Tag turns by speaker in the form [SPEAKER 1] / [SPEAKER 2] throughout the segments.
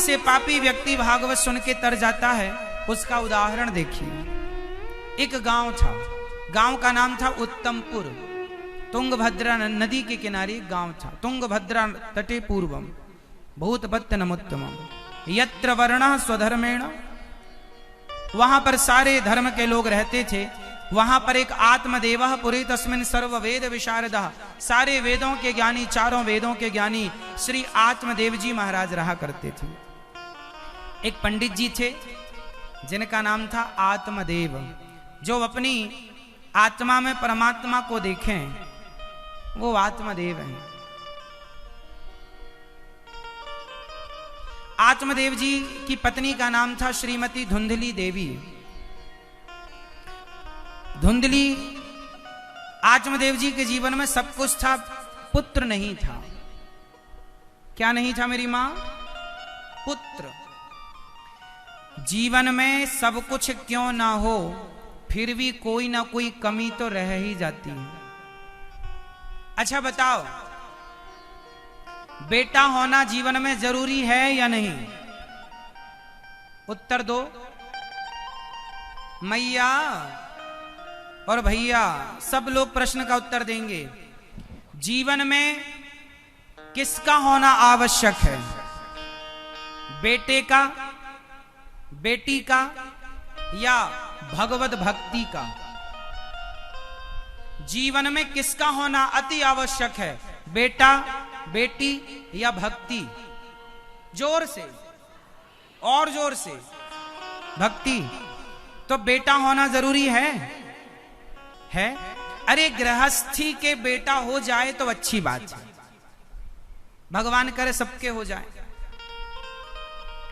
[SPEAKER 1] से पापी व्यक्ति भागवत सुन के तर जाता है, उसका उदाहरण देखिए। एक गांव था, गांव का नाम था उत्तमपुर। तुंगभद्रा नदी के किनारे एक गांव था। तुंगभद्रा तटे पूर्वम भूतपत्तनमुत्तमम यत्र वर्णः स्वधर्मेण। वहां पर सारे धर्म के लोग रहते थे। वहां पर एक आत्मदेवः पुरी तस्मिन् सर्व वेद विशारदः, सारे वेदों के ज्ञानी, चारों वेदों के ज्ञानी श्री आत्मदेव जी महाराज रहा करते थे। एक पंडित जी थे जिनका नाम था आत्मदेव, जो अपनी आत्मा में परमात्मा को देखें, वो आत्मदेव हैं। आत्मदेव जी की पत्नी का नाम था श्रीमती धुंधली देवी। धुंधली, आत्मदेव जी के जीवन में सब कुछ था, पुत्र नहीं था। क्या नहीं था मेरी मां? पुत्र। जीवन में सब कुछ क्यों ना हो, फिर भी कोई ना कोई कमी तो रह ही जाती है। अच्छा बताओ, बेटा होना जीवन में जरूरी है या नहीं? उत्तर दो मैया और भैया, सब लोग प्रश्न का उत्तर देंगे। जीवन में किसका होना आवश्यक है? बेटे का, बेटी का, या भगवत भक्ति का? जीवन में किसका होना अति आवश्यक है? बेटा, बेटी या भक्ति? जोर से, और जोर से। भक्ति। तो बेटा होना जरूरी है? अरे गृहस्थी के बेटा हो जाए तो अच्छी बात है, भगवान करे सबके हो जाए।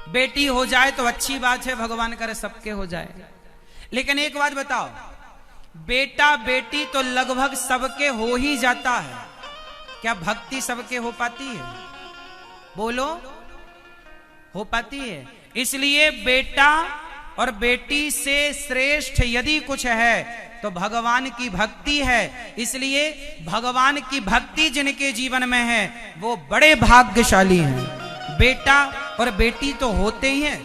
[SPEAKER 1] बेटी हो जाए तो अच्छी बात है, भगवान करे सबके हो जाए। लेकिन एक बात बताओ, बेटा बेटी तो लगभग सबके हो ही जाता है, क्या भक्ति सबके हो पाती है? बोलो, हो पाती है? इसलिए बेटा और बेटी से श्रेष्ठ यदि कुछ है तो भगवान की भक्ति है। इसलिए भगवान की भक्ति जिनके जीवन में है वो बड़े भाग्यशाली हैं। बेटा और बेटी तो होते ही हैं,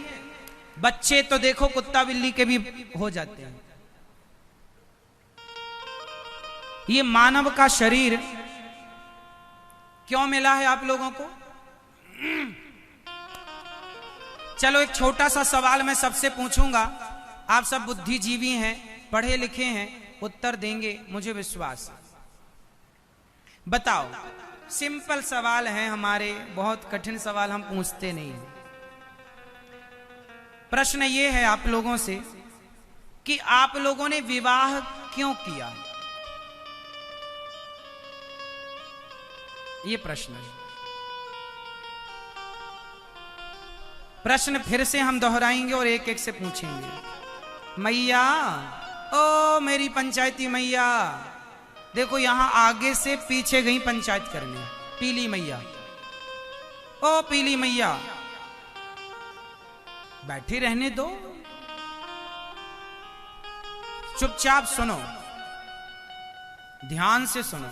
[SPEAKER 1] बच्चे तो देखो कुत्ता बिल्ली के भी हो जाते हैं। ये मानव का शरीर क्यों मिला है आप लोगों को? चलो एक छोटा सा सवाल मैं सबसे पूछूंगा, आप सब बुद्धिजीवी हैं, पढ़े लिखे हैं, उत्तर देंगे मुझे विश्वास। बताओ, सिंपल सवाल है हमारे, बहुत कठिन सवाल हम पूछते नहीं हैं। प्रश्न ये है आप लोगों से कि आप लोगों ने विवाह क्यों किया? ये प्रश्न है। प्रश्न फिर से हम दोहराएंगे और एक एक से पूछेंगे। मैया, ओ मेरी पंचायती मैया, देखो यहां आगे से पीछे गई पंचायत करने। पीली मैया, ओ पीली मैया, बैठी रहने दो, चुपचाप सुनो, ध्यान से सुनो।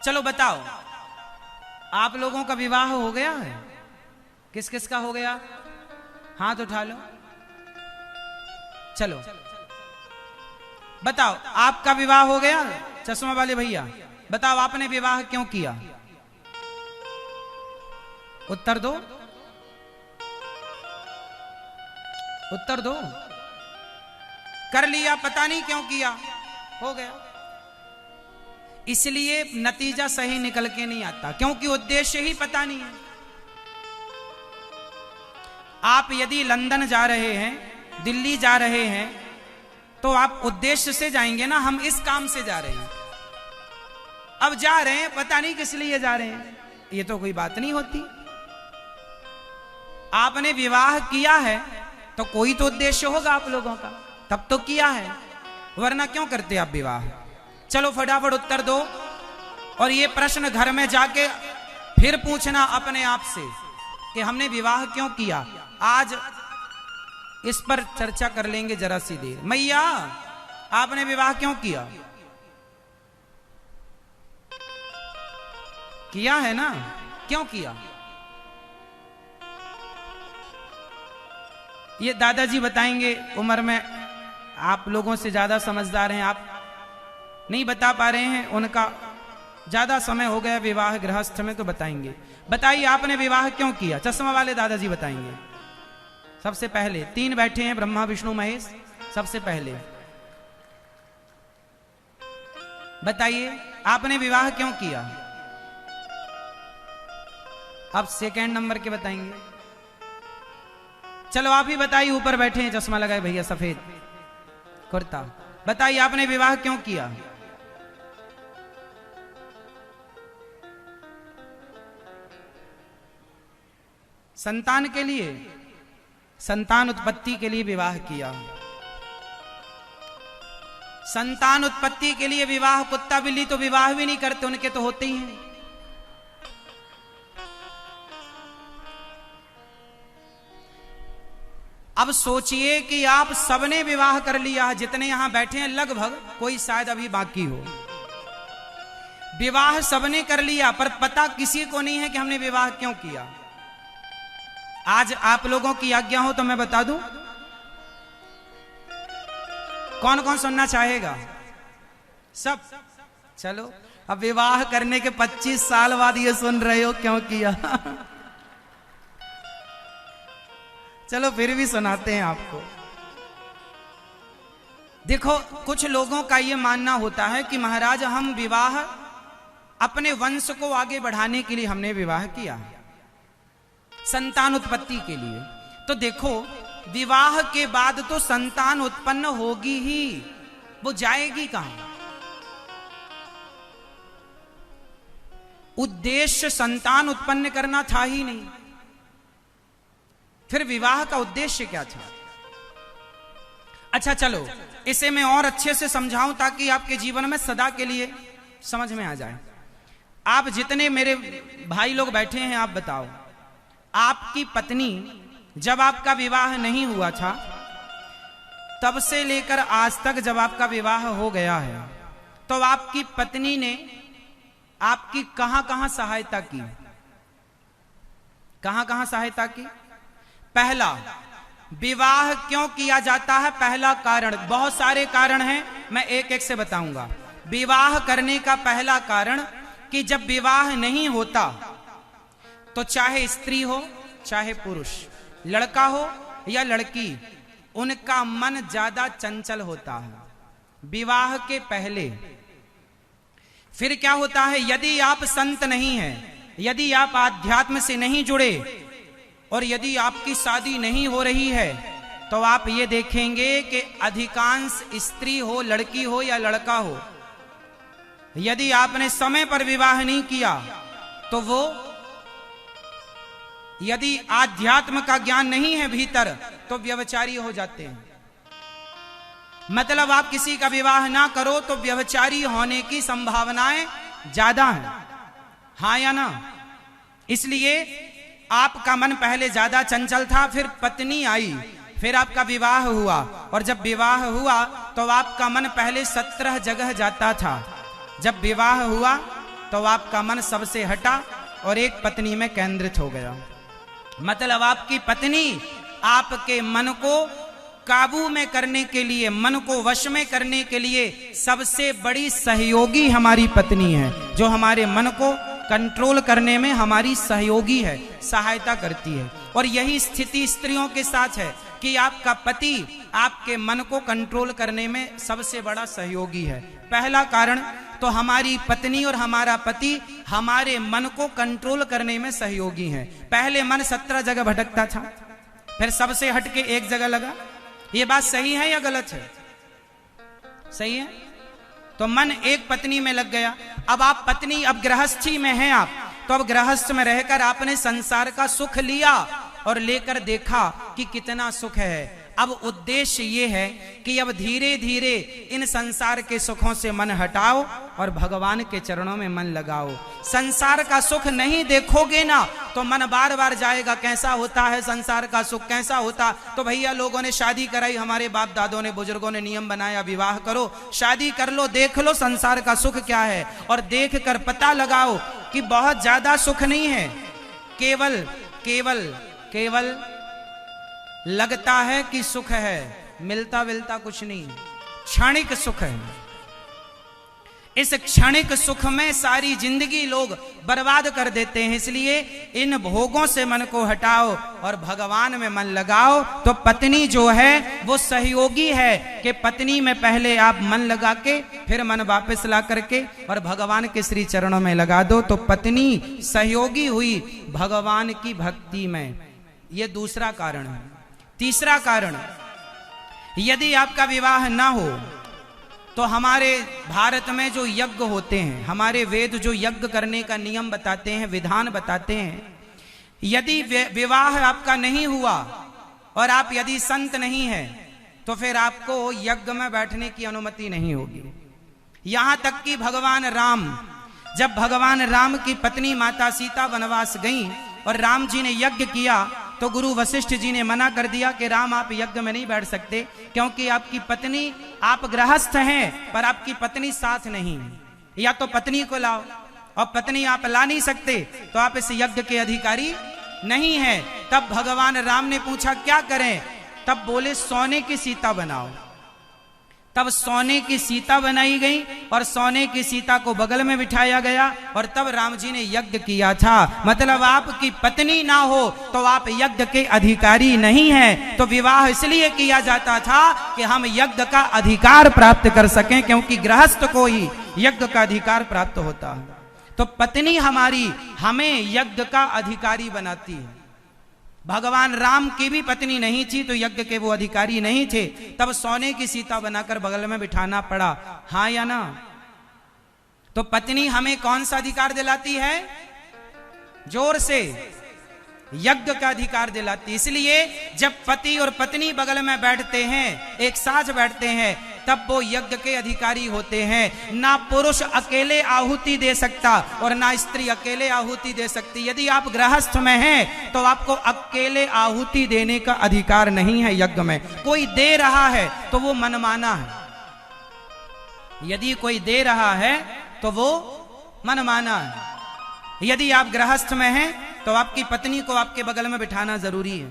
[SPEAKER 1] चलो बताओ, आप लोगों का विवाह हो गया है? किस किस का हो गया? हाथ उठा लो। चलो बताओ, आपका विवाह हो गया? चश्मा वाले भैया बताओ, आपने विवाह क्यों किया? उत्तर दो, उत्तर दो। कर लिया, पता नहीं क्यों किया, हो गया। इसलिए नतीजा सही निकल के नहीं आता, क्योंकि उद्देश्य ही पता नहीं है। आप यदि लंदन जा रहे हैं, दिल्ली जा रहे हैं, तो आप उद्देश्य से जाएंगे ना, हम इस काम से जा रहे हैं। अब जा रहे हैं, पता नहीं किस लिए जा रहे हैं, ये तो कोई बात नहीं होती। आपने विवाह किया है तो कोई तो उद्देश्य होगा आप लोगों का, तब तो किया है, वरना क्यों करते आप विवाह? चलो फटाफट उत्तर दो, और ये प्रश्न घर में जाके फिर पूछना अपने आप से कि हमने विवाह क्यों किया। आज इस पर चर्चा कर लेंगे जरा सी देर। मैया, आपने विवाह क्यों किया? किया है ना? क्यों किया? ये दादाजी बताएंगे, उम्र में आप लोगों से ज्यादा समझदार हैं, आप नहीं बता पा रहे हैं, उनका ज्यादा समय हो गया विवाह गृहस्थ में, तो बताएंगे। बताइए आपने विवाह क्यों किया? चश्मा वाले दादाजी बताएंगे। सबसे पहले 3 बैठे हैं, ब्रह्मा विष्णु महेश। सबसे पहले बताइए आपने विवाह क्यों किया? अब सेकंड नंबर के बताएंगे। चलो आप ही बताइए, ऊपर बैठे हैं चश्मा लगाए भैया, सफेद कुर्ता। बताइए आपने विवाह क्यों किया? संतान के लिए, संतान उत्पत्ति के लिए विवाह किया। संतान उत्पत्ति के लिए विवाह। कुत्ता बिल्ली तो विवाह भी नहीं करते, उनके तो होते ही हैं। अब सोचिए कि आप सबने विवाह कर लिया, जितने यहां बैठे हैं लगभग, कोई शायद अभी बाकी हो। विवाह सबने कर लिया, पर पता किसी को नहीं है कि हमने विवाह क्यों किया। आज आप लोगों की आज्ञा हो तो मैं बता दूं? कौन कौन सुनना चाहेगा? सब। चलो, अब विवाह करने के 25 साल बाद ये सुन रहे हो क्यों किया। चलो फिर भी सुनाते हैं आपको। देखो, कुछ लोगों का ये मानना होता है कि महाराज हम विवाह अपने वंश को आगे बढ़ाने के लिए हमने विवाह किया, संतान उत्पत्ति के लिए। तो देखो, विवाह के बाद तो संतान उत्पन्न होगी ही, वो जाएगी कहां? उद्देश्य संतान उत्पन्न करना था ही नहीं, फिर विवाह का उद्देश्य क्या था? अच्छा चलो, इसे मैं और अच्छे से समझाऊं ताकि आपके जीवन में सदा के लिए समझ में आ जाए। आप जितने मेरे भाई लोग बैठे हैं, आप बताओ, आपकी पत्नी जब आपका विवाह नहीं हुआ था तब से लेकर आज तक जब आपका विवाह हो गया है, तो आपकी पत्नी ने आपकी कहां कहां सहायता की? कहां कहां सहायता की? पहला, विवाह क्यों किया जाता है? पहला कारण, बहुत सारे कारण हैं, मैं एक एक से बताऊंगा। विवाह करने का पहला कारण कि जब विवाह नहीं होता तो चाहे स्त्री हो चाहे पुरुष, लड़का हो या लड़की, उनका मन ज्यादा चंचल होता है विवाह के पहले। फिर क्या होता है? यदि आप संत नहीं हैं, यदि आप आध्यात्म से नहीं जुड़े और यदि आपकी शादी नहीं हो रही है, तो आप ये देखेंगे कि अधिकांश स्त्री हो, लड़की हो या लड़का हो, यदि आपने समय पर विवाह नहीं किया तो वो, यदि आध्यात्म का ज्ञान नहीं है भीतर, तो व्यभिचारी हो जाते हैं। मतलब आप किसी का विवाह ना करो तो व्यभिचारी होने की संभावनाएं ज्यादा हैं, हां या ना? इसलिए आपका मन पहले ज्यादा चंचल था, फिर पत्नी आई, फिर आपका विवाह हुआ, और जब विवाह हुआ तो आपका मन पहले 17 जगह जाता था। जब विवाह हुआ तो आपका मन सबसे हटा और एक पत्नी में केंद्रित हो गया। मतलब आपकी पत्नी आपके मन को काबू में करने के लिए, मन को वश में करने के लिए सबसे बड़ी सहयोगी हमारी पत्नी है, जो हमारे मन को कंट्रोल करने में हमारी सहयोगी है, सहायता करती है। और यही स्थिति स्त्रियों के साथ है कि आपका पति आपके मन को कंट्रोल करने में सबसे बड़ा सहयोगी है। पहला कारण तो हमारी पत्नी और हमारा पति हमारे मन को कंट्रोल करने में सहयोगी हैं। पहले मन 17 जगह भटकता था, फिर सबसे हटके एक जगह लगा। ये बात सही है या गलत है? सही है। तो मन एक पत्नी में लग गया। अब आप पत्नी, अब गृहस्थी में हैं आप, तो अब गृहस्थ में रहकर आपने संसार का सुख लिया और लेकर देखा कि कितना सुख है। अब उद्देश्य ये है कि अब धीरे धीरे इन संसार के सुखों से मन हटाओ और भगवान के चरणों में मन लगाओ। संसार का सुख नहीं देखोगे ना तो मन बार बार जाएगा, कैसा होता है संसार का सुख, कैसा होता। तो भैया लोगों ने शादी कराई, हमारे बाप दादों ने, बुजुर्गों ने नियम बनाया, विवाह करो, शादी कर लो, देख लो संसार का सुख क्या है, और देख कर पता लगाओ कि बहुत ज्यादा सुख नहीं है। केवल केवल केवल लगता है कि सुख है, मिलता मिलता कुछ नहीं, क्षणिक सुख है। इस क्षणिक सुख में सारी जिंदगी लोग बर्बाद कर देते हैं। इसलिए इन भोगों से मन को हटाओ और भगवान में मन लगाओ। तो पत्नी जो है वो सहयोगी है कि पत्नी में पहले आप मन लगा के फिर मन वापस ला करके और भगवान के श्री चरणों में लगा दो, तो पत्नी सहयोगी हुई भगवान की भक्ति में। ये दूसरा कारण है। तीसरा कारण, यदि आपका विवाह ना हो तो हमारे भारत में जो यज्ञ होते हैं, हमारे वेद जो यज्ञ करने का नियम बताते हैं, विधान बताते हैं, यदि विवाह आपका नहीं हुआ और आप यदि संत नहीं है तो फिर आपको यज्ञ में बैठने की अनुमति नहीं होगी। यहां तक कि भगवान राम, जब भगवान राम की पत्नी माता सीता वनवास गई और राम जी ने यज्ञ किया तो गुरु वशिष्ठ जी ने मना कर दिया कि राम आप यज्ञ में नहीं बैठ सकते, क्योंकि आपकी पत्नी, आप गृहस्थ हैं पर आपकी पत्नी साथ नहीं है। या तो पत्नी को लाओ, और पत्नी आप ला नहीं सकते तो आप इस यज्ञ के अधिकारी नहीं है। तब भगवान राम ने पूछा क्या करें? तब बोले सोने की सीता बनाओ। तब सोने की सीता बनाई गई और सोने की सीता को बगल में बिठाया गया और तब राम जी ने यज्ञ किया था। मतलब आपकी पत्नी ना हो तो आप यज्ञ के अधिकारी नहीं हैं। तो विवाह इसलिए किया जाता था कि हम यज्ञ का अधिकार प्राप्त कर सकें, क्योंकि गृहस्थ को ही यज्ञ का अधिकार प्राप्त होता है। तो पत्नी हमारी हमें यज्ञ का अधिकारी बनाती है। भगवान राम की भी पत्नी नहीं थी तो यज्ञ के वो अधिकारी नहीं थे, तब सोने की सीता बनाकर बगल में बिठाना पड़ा। हाँ या ना? तो पत्नी हमें कौन सा अधिकार दिलाती है? जोर से, यज्ञ का अधिकार दिलाती। इसलिए जब पति और पत्नी बगल में बैठते हैं, एक साथ बैठते हैं, तब वो यज्ञ के अधिकारी होते हैं। ना पुरुष अकेले आहुति दे सकता और ना स्त्री अकेले आहुति दे सकती। यदि आप गृहस्थ में हैं तो आपको अकेले आहुति देने का अधिकार नहीं है यज्ञ में। कोई दे रहा है तो वो मनमाना है। यदि कोई दे रहा है तो वो मनमाना है। यदि आप गृहस्थ में हैं तो आपकी पत्नी को आपके बगल में बिठाना जरूरी है।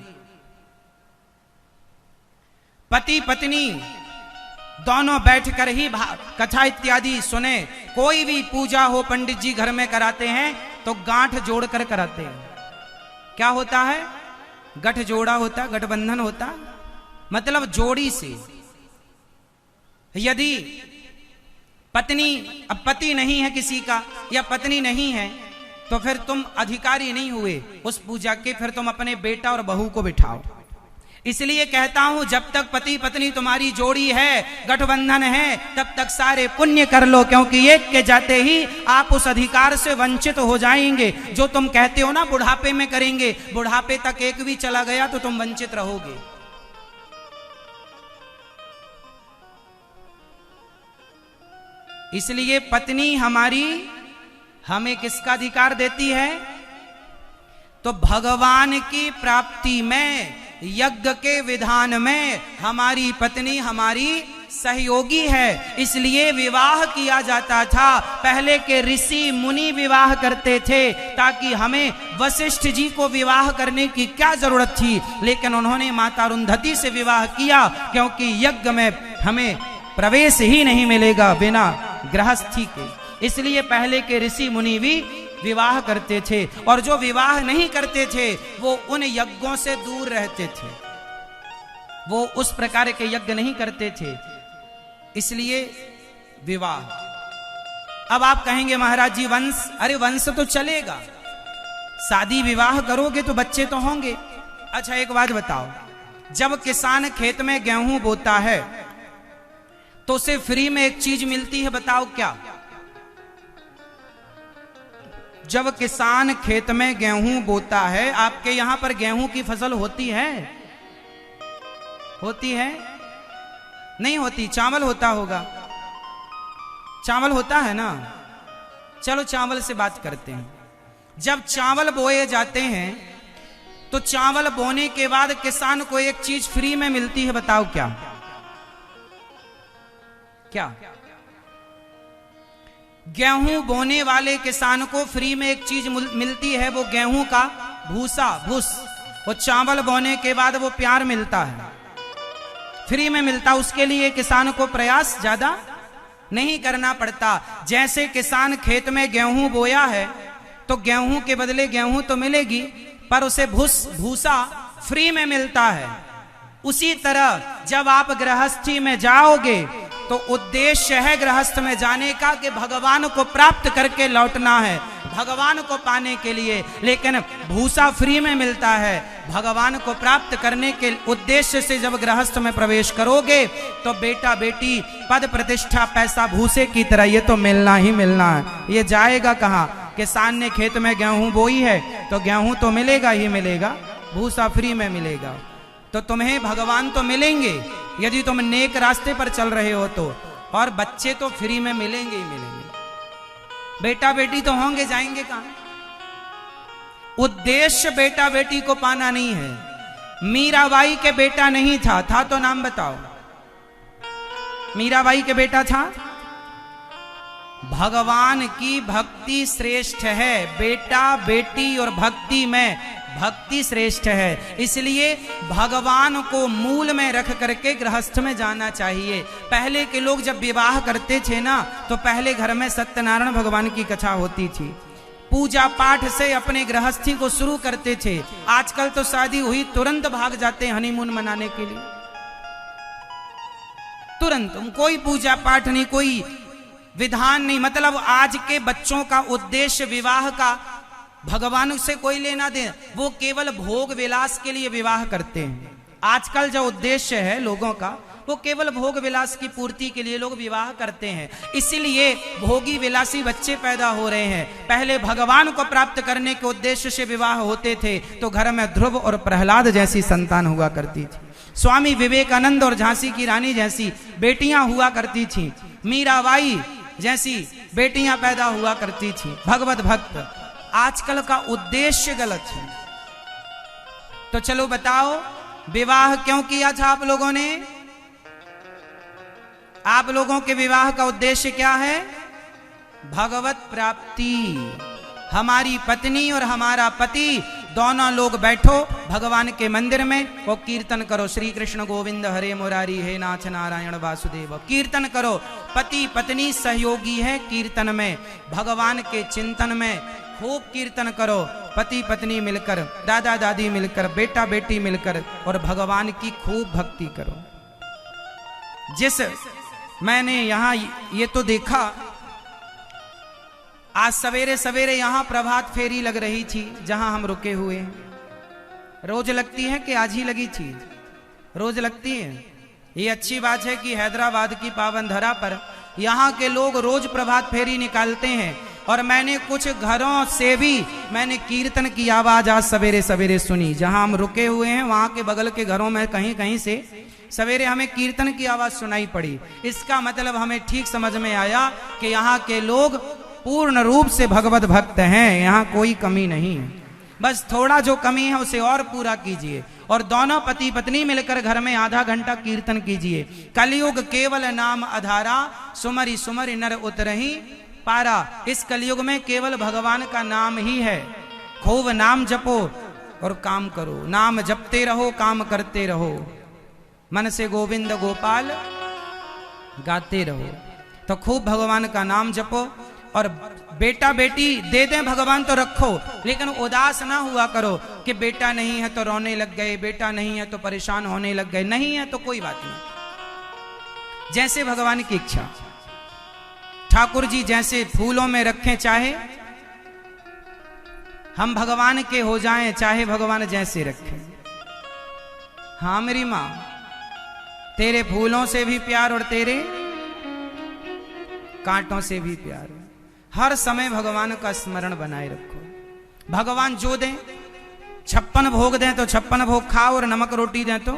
[SPEAKER 1] पति पत्नी दोनों बैठकर ही कथा इत्यादि सुने। कोई भी पूजा हो पंडित जी घर में कराते हैं तो गांठ जोड़कर कराते हैं। क्या होता है? गठ जोड़ा होता, गठबंधन होता, मतलब जोड़ी से। यदि पत्नी, अब पति नहीं है किसी का या पत्नी नहीं है तो फिर तुम अधिकारी नहीं हुए उस पूजा के, फिर तुम अपने बेटा और बहू को बिठाओ। इसलिए कहता हूं जब तक पति पत्नी तुम्हारी जोड़ी है, गठबंधन है, तब तक सारे पुण्य कर लो, क्योंकि एक के जाते ही आप उस अधिकार से वंचित हो जाएंगे। जो तुम कहते हो ना बुढ़ापे में करेंगे, बुढ़ापे तक एक भी चला गया तो तुम वंचित रहोगे। इसलिए पत्नी हमारी हमें किसका अधिकार देती है? तो भगवान की प्राप्ति में, यज्ञ के विधान में हमारी पत्नी हमारी सहयोगी है। इसलिए विवाह किया जाता था। पहले के ऋषि मुनि विवाह करते थे ताकि हमें वशिष्ठ जी को विवाह करने की क्या जरूरत थी, लेकिन उन्होंने माता अरुंधति से विवाह किया, क्योंकि यज्ञ में हमें प्रवेश ही नहीं मिलेगा बिना गृहस्थी के। इसलिए पहले के ऋषि मुनि भी विवाह करते थे, और जो विवाह नहीं करते थे वो उन यज्ञों से दूर रहते थे, वो उस प्रकार के यज्ञ नहीं करते थे। इसलिए विवाह। अब आप कहेंगे महाराज जी वंश, अरे वंश तो चलेगा, शादी विवाह करोगे तो बच्चे तो होंगे। अच्छा एक बात बताओ, जब किसान खेत में गेहूं बोता है तो उसे फ्री में एक चीज मिलती है, बताओ क्या? जब किसान खेत में गेहूं बोता है, आपके यहां पर गेहूं की फसल होती है? होती है? नहीं होती। चावल होता होगा, चावल होता है ना। चलो चावल से बात करते हैं। जब चावल बोए जाते हैं तो चावल बोने के बाद किसान को एक चीज फ्री में मिलती है, बताओ क्या? क्या? गेहूं बोने वाले किसान को फ्री में एक चीज मिलती है, वो गेहूं का भूसा, भूस। वो चावल बोने के बाद वो प्यार मिलता है, फ्री में मिलता, उसके लिए किसान को प्रयास ज्यादा नहीं करना पड़ता। जैसे किसान खेत में गेहूं बोया है तो गेहूं के बदले गेहूं तो मिलेगी, पर उसे भूसा फ्री में मिलता है। उसी तरह जब आप गृहस्थी में जाओगे तो उद्देश्य है गृहस्थ में जाने का कि भगवान को प्राप्त करके लौटना है, भगवान को पाने के लिए। लेकिन भूसा फ्री में मिलता है। भगवान को प्राप्त करने के उद्देश्य से जब गृहस्थ में प्रवेश करोगे तो बेटा बेटी पद प्रतिष्ठा पैसा भूसे की तरह ये तो मिलना ही मिलना है। ये जाएगा कहाँ? किसान ने खेत में गेहूं बोई है तो गेहूं तो मिलेगा ही मिलेगा, भूसा फ्री में मिलेगा। तो तुम्हें भगवान तो मिलेंगे यदि तुम नेक रास्ते पर चल रहे हो तो, और बच्चे तो फ्री में मिलेंगे ही मिलेंगे। बेटा बेटी तो होंगे, जाएंगे कहां? उद्देश्य बेटा बेटी को पाना नहीं है। मीराबाई के बेटा नहीं था तो नाम बताओ। मीराबाई के बेटा था? भगवान की भक्ति श्रेष्ठ है। बेटा बेटी और भक्ति में भक्ति श्रेष्ठ है, इसलिए भगवान को मूल में रख करके गृहस्थ में जाना चाहिए। पहले के लोग जब विवाह करते थे ना तो पहले घर में सत्यनारायण भगवान की कथा होती थी, पूजा पाठ से अपने गृहस्थी को शुरू करते थे। आजकल तो शादी हुई तुरंत भाग जाते हैं हनीमून मनाने के लिए, तुरंत। कोई पूजा पाठ नहीं, कोई विधान नहीं। मतलब आज के बच्चों का उद्देश्य विवाह का भगवान से कोई लेना दे, वो केवल भोग विलास के लिए विवाह करते हैं। आजकल जो उद्देश्य है लोगों का वो केवल भोग विलास की पूर्ति के लिए लोग विवाह करते हैं, इसीलिए भोगी विलासी बच्चे पैदा हो रहे हैं। पहले भगवान को प्राप्त करने के उद्देश्य से विवाह होते थे तो घर में ध्रुव और प्रहलाद जैसी संतान हुआ करती थी, स्वामी विवेकानंद और झांसी की रानी जैसी बेटियां हुआ करती थी, मीराबाई जैसी बेटियां पैदा हुआ करती थी, भगवत भक्त। आजकल का उद्देश्य गलत है। तो चलो बताओ, विवाह क्यों किया था आप लोगों ने? आप लोगों के विवाह का उद्देश्य क्या है? भगवत प्राप्ति। हमारी पत्नी और हमारा पति दोनों लोग बैठो भगवान के मंदिर में, वो कीर्तन करो, श्री कृष्ण गोविंद हरे मुरारी हे नाथ नारायण वासुदेव, कीर्तन करो। पति पत्नी सहयोगी है कीर्तन में, भगवान के चिंतन में खूब कीर्तन करो। पति पत्नी मिलकर, दादा दादी मिलकर, बेटा बेटी मिलकर, और भगवान की खूब भक्ति करो। जिस मैंने यहां ये तो देखा, आज सवेरे सवेरे यहां प्रभात फेरी लग रही थी जहां हम रुके हुए हैं। रोज लगती है कि आज ही लगी थी? रोज लगती है। ये अच्छी बात है कि हैदराबाद की पावन धरा पर यहाँ के लोग रोज प्रभात फेरी निकालते हैं। और मैंने कुछ घरों से भी मैंने कीर्तन की आवाज आज सवेरे सवेरे सुनी। जहां हम रुके हुए हैं वहां के बगल के घरों में कहीं कहीं से सवेरे हमें कीर्तन की आवाज सुनाई पड़ी। इसका मतलब हमें ठीक समझ में आया कि यहाँ के लोग पूर्ण रूप से भगवत भक्त हैं, यहाँ कोई कमी नहीं है। बस थोड़ा जो कमी है उसे और पूरा कीजिए, और दोनों पति पत्नी मिलकर घर में आधा घंटा कीर्तन कीजिए। कलयुग केवल नाम आधारा, सुमरि सुमरि नर उतरहि पारा। इस कलयुग में केवल भगवान का नाम ही है। खूब नाम जपो और काम करो, नाम जपते रहो, काम करते रहो, मन से गोविंद गोपाल गाते रहो। तो खूब भगवान का नाम जपो, और बेटा बेटी दे दें भगवान तो रखो, लेकिन उदास ना हुआ करो कि बेटा नहीं है तो रोने लग गए, बेटा नहीं है तो परेशान होने लग गए। नहीं है तो कोई बात नहीं, जैसे भगवान की इच्छा। ठाकुर जी जैसे फूलों में रखें, चाहे हम भगवान के हो जाएं, चाहे भगवान जैसे रखें। हाँ मेरी मां, तेरे फूलों से भी प्यार और तेरे कांटों से भी प्यार। हर समय भगवान का स्मरण बनाए रखो। भगवान जो दें, 56 भोग दें तो 56 भोग खाओ, और नमक रोटी दें तो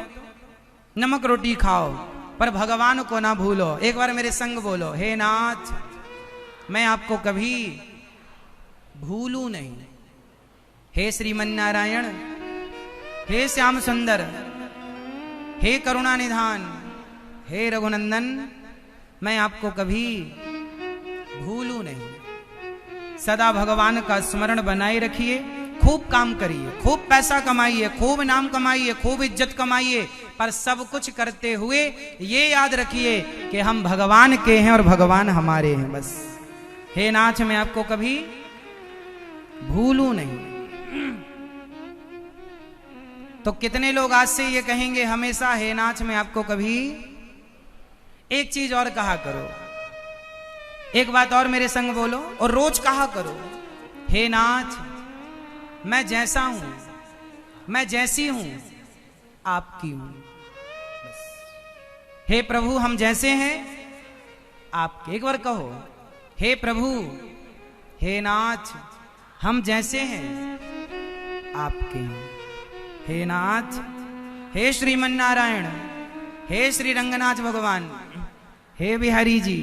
[SPEAKER 1] नमक रोटी खाओ, पर भगवान को ना भूलो। एक बार मेरे संग बोलो, हे नाथ मैं आपको कभी भूलू नहीं। हे श्रीमन नारायण, हे श्याम सुंदर, हे करुणा निधान, हे रघुनंदन, मैं आपको कभी भूलू नहीं। सदा भगवान का स्मरण बनाए रखिए, खूब काम करिए, खूब पैसा कमाइए, खूब नाम कमाइए, खूब इज्जत कमाइए, पर सब कुछ करते हुए ये याद रखिए कि हम भगवान के हैं और भगवान हमारे हैं बस। हे नाथ मैं आपको कभी भूलूं नहीं। तो कितने लोग आज से ये कहेंगे हमेशा, हे नाथ मैं आपको कभी। एक चीज और कहा करो, एक बात और मेरे संग बोलो और रोज कहा करो, हे नाथ मैं जैसा हूं, मैं जैसी हूं आपकी हूं बस। हे प्रभु हम जैसे हैं आपके। एक बार कहो, हे प्रभु, हे नाथ हम जैसे हैं आपके हैं। हे नाथ, हे श्रीमन नारायण, हे श्री रंगनाथ भगवान, हे बिहारी जी,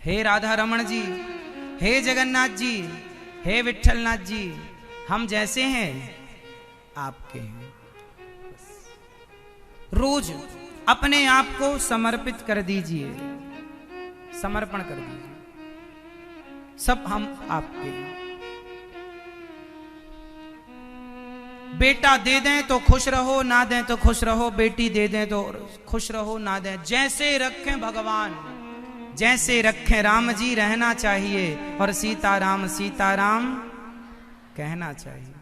[SPEAKER 1] हे राधा रमण जी, हे जगन्नाथ जी, हे विठलनाथ जी, हम जैसे हैं आपके हैं। रोज अपने आप को समर्पित कर दीजिए, समर्पण कर दीजिए, सब हम आपके हैं। बेटा दे दें तो खुश रहो, ना दें तो खुश रहो, बेटी दे दें तो खुश रहो, ना दें, जैसे रखें भगवान, जैसे रखें राम जी रहना चाहिए, और सीताराम सीताराम कहना चाहिए।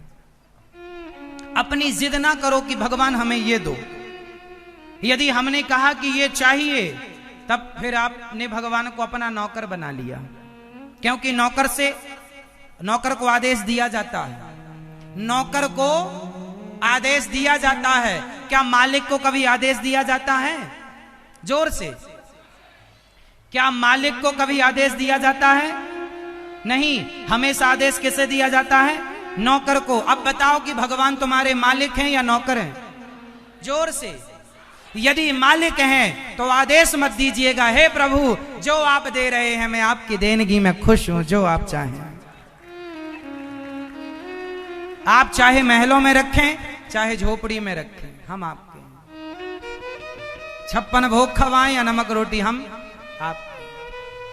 [SPEAKER 1] अपनी जिद ना करो कि भगवान हमें ये दो। यदि हमने कहा कि ये चाहिए, तब फिर आपने भगवान को अपना नौकर बना लिया, क्योंकि नौकर को आदेश दिया जाता है, नौकर को आदेश दिया जाता है। क्या मालिक को कभी आदेश दिया जाता है? जोर से, क्या मालिक को कभी आदेश दिया जाता है? नहीं, हमेशा आदेश किसे दिया जाता है? नौकर को। अब बताओ कि भगवान तुम्हारे मालिक हैं या नौकर हैं? जोर से। यदि मालिक हैं तो आदेश मत दीजिएगा, हे प्रभु जो आप दे रहे हैं मैं आपकी देनगी में खुश हूं, जो आप चाहें। आप चाहे महलों में रखें, चाहे झोपड़ी में रखें, हम आपके हैं। 56 भोग खवाएं या नमक रोटी, हम आप।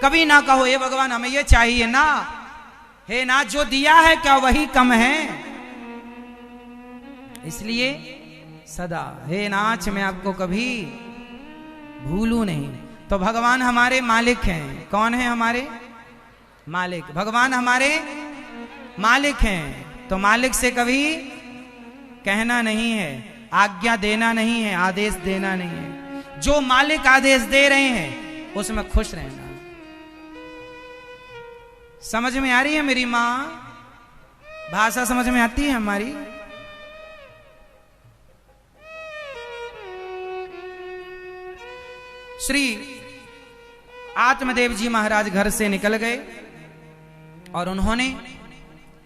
[SPEAKER 1] कभी ना कहो ये भगवान हमें ये चाहिए ना। हे नाथ जो दिया है क्या वही कम है? इसलिए सदा हे नाथ मैं आपको कभी भूलूं नहीं। तो भगवान हमारे मालिक हैं। कौन है हमारे मालिक? भगवान हमारे मालिक हैं। तो मालिक से कभी कहना नहीं है, आज्ञा देना नहीं है, आदेश देना नहीं है। जो मालिक आदेश दे रहे हैं उसमें खुश रहना। समझ में आ रही है मेरी मां? भाषा समझ में आती है हमारी? श्री आत्मदेव जी महाराज घर से निकल गए और उन्होंने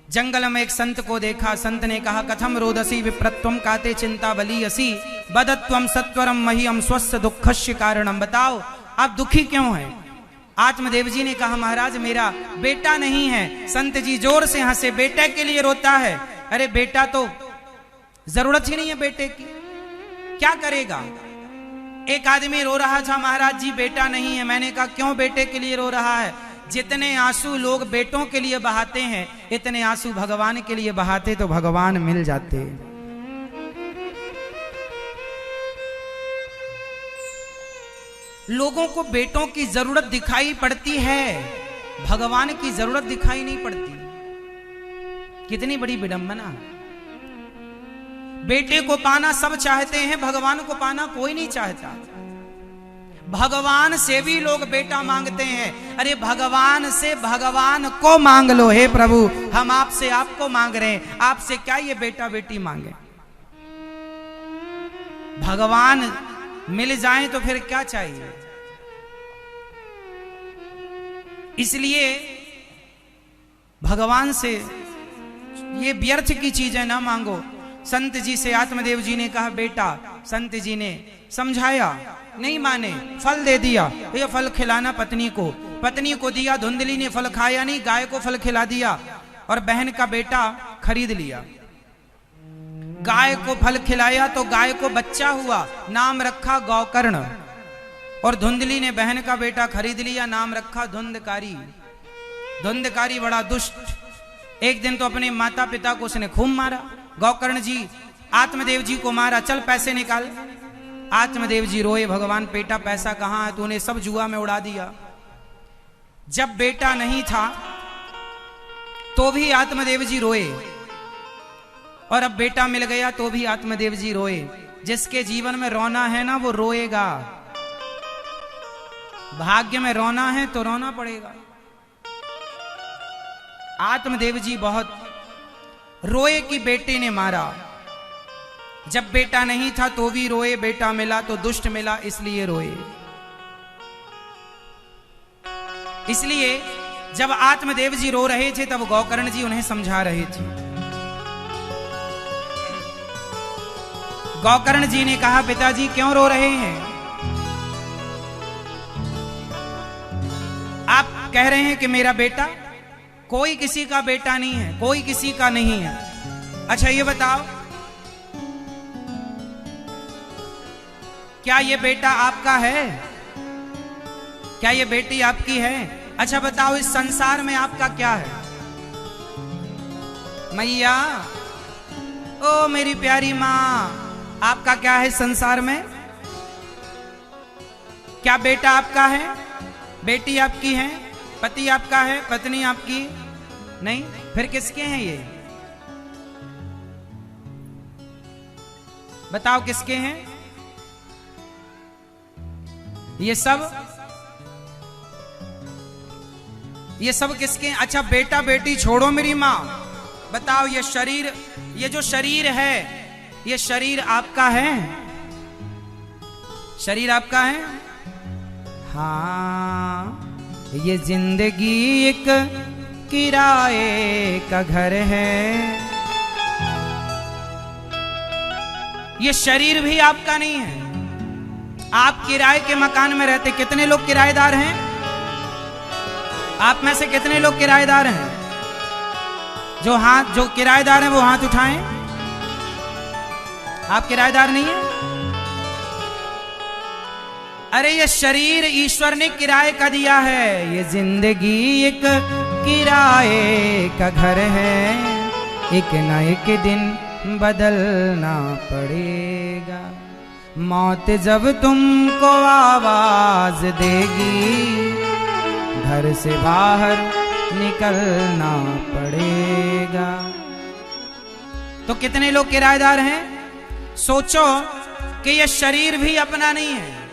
[SPEAKER 1] जंगल में एक संत को देखा। संत ने कहा, कथम रोदसी विप्रत्वम काते चिंता बलीयसी बदत्वम सत्वरम मह्यम स्वस्थ दुखस्य कारणम। बताओ आप दुखी क्यों हैं? आत्मदेव जी ने कहा, महाराज मेरा बेटा नहीं है। संत जी जोर से हंसे, बेटे के लिए रोता है? अरे बेटा तो जरूरत ही नहीं है बेटे की, क्या करेगा? एक आदमी रो रहा था, महाराज जी बेटा नहीं है। मैंने कहा क्यों बेटे के लिए रो रहा है? जितने आंसू लोग बेटों के लिए बहाते हैं, इतने आंसू भगवान के लिए बहाते तो भगवान मिल जाते। लोगों को बेटों की जरूरत दिखाई पड़ती है, भगवान की जरूरत दिखाई नहीं पड़ती। कितनी बड़ी विडंबना। बेटे को पाना सब चाहते हैं, भगवान को पाना कोई नहीं चाहता। भगवान से भी लोग बेटा मांगते हैं। अरे भगवान से भगवान को मांग लो, हे प्रभु हम आपसे आपको मांग रहे हैं, आपसे क्या ये बेटा बेटी मांगे? भगवान मिल जाए तो फिर क्या चाहिए? इसलिए भगवान से ये व्यर्थ की चीजें ना मांगो। संत जी से आत्मदेव जी ने कहा बेटा, संत जी ने समझाया, नहीं माने, फल दे दिया। ये फल खिलाना पत्नी को दिया। धुंधली ने फल खाया नहीं, गाय को फल खिला दिया और बहन का बेटा खरीद लिया। गाय को फल खिलाया तो गाय को बच्चा हुआ, नाम रखा गौकर्ण। और धुंधली ने बहन का बेटा खरीद लिया, नाम रखा धुंधकारी। धुंधकारी बड़ा दुष्ट, एक दिन तो अपने माता पिता को उसने खूब मारा। गौकर्ण जी आत्मदेव जी को मारा, चल पैसे निकाल। आत्मदेव जी रोए, भगवान बेटा पैसा कहाँ है, तूने सब जुआ में उड़ा दिया। जब बेटा नहीं था तो भी आत्मदेव जी रोए, और अब बेटा मिल गया तो भी आत्मदेव जी रोए। जिसके जीवन में रोना है ना वो रोएगा, भाग्य में रोना है तो रोना पड़ेगा। आत्मदेव जी बहुत रोए कि बेटे ने मारा। जब बेटा नहीं था तो भी रोए, बेटा मिला तो दुष्ट मिला इसलिए रोए। इसलिए जब आत्मदेव जी रो रहे थे तब गौकर्ण जी उन्हें समझा रहे थे। गौकर्ण जी ने कहा, पिताजी क्यों रो रहे हैं? आप कह रहे हैं कि मेरा बेटा, कोई किसी का बेटा नहीं है, कोई किसी का नहीं है। अच्छा ये बताओ, क्या ये बेटा आपका है? क्या ये बेटी आपकी है? अच्छा बताओ, इस संसार में आपका क्या है? मैया, ओ मेरी प्यारी माँ, आपका क्या है संसार में? क्या बेटा आपका है? बेटी आपकी है? पति आपका है? पत्नी आपकी नहीं? फिर किसके हैं ये? बताओ किसके हैं ये सब? ये सब किसके हैं? अच्छा बेटा बेटी छोड़ो मेरी माँ, बताओ ये शरीर, ये जो शरीर है, ये शरीर आपका है? शरीर आपका है? हाँ, ये जिंदगी एक किराए का घर है। ये शरीर भी आपका नहीं है। आप किराए के मकान में रहते। कितने लोग किराएदार हैं? आप में से कितने लोग किराएदार हैं? जो किराएदार हैं वो हाथ उठाएं। आप किराएदार नहीं हैं? अरे ये शरीर ईश्वर ने किराए का दिया है। ये जिंदगी एक किराए का घर है, एक न एक दिन बदलना पड़ेगा। मौत जब तुमको आवाज देगी, घर से बाहर निकलना पड़ेगा। तो कितने लोग किराएदार हैं? सोचो कि ये शरीर भी अपना नहीं है।